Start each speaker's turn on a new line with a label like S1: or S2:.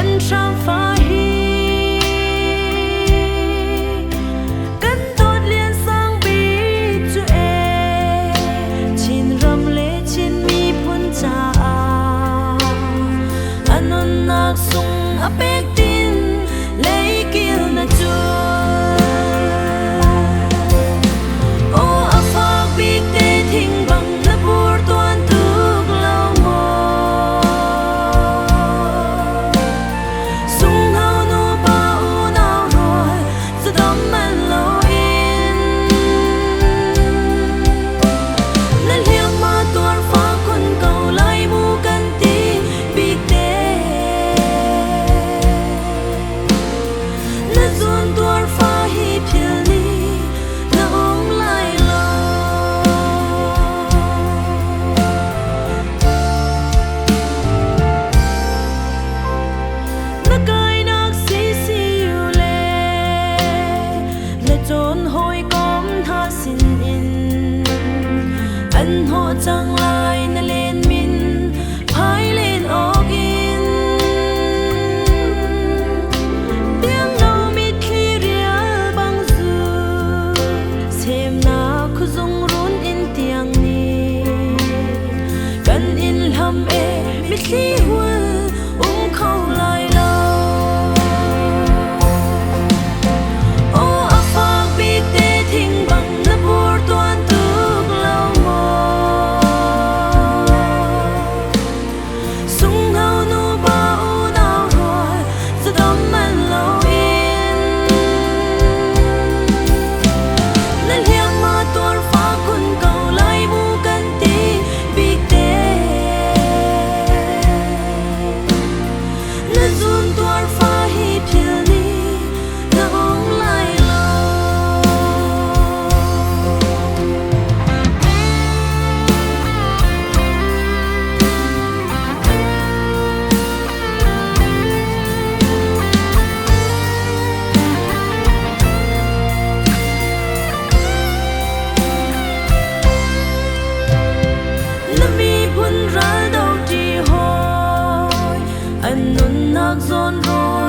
S1: Căn trao phá hi căn tốt liên sang bi chu e chin ram le chin mi phun cha anon nak sung apek tin lấy kil na chu o afak big te thing bang na pur tuan tuk lau mo sung hau nu pa u nau rồi sa dom man lo in na liang ma tuar fa kun kau lai mu kan ti big te na zun tuar fa hi phil ni na ong lai lo na kai nak si si yu le na chon hoi kom tha sin in an ho chang lai na len min phai len ok in tiếng nâu mít khi riêng băng du xem na khu dung run in tiếng ni gần in hầm e mít khi hul khâu lai lo o afak big te thing bang na pur tuan tuk lau mo sung hau nu ba u nau rồi sa dom man lo in na liang ma tuar fa kun kau lai mu kan ti big te na zun tuar fa hi phil ni na ong lai lo na mi phun ra đâu chi hoi an nun nak zon rồi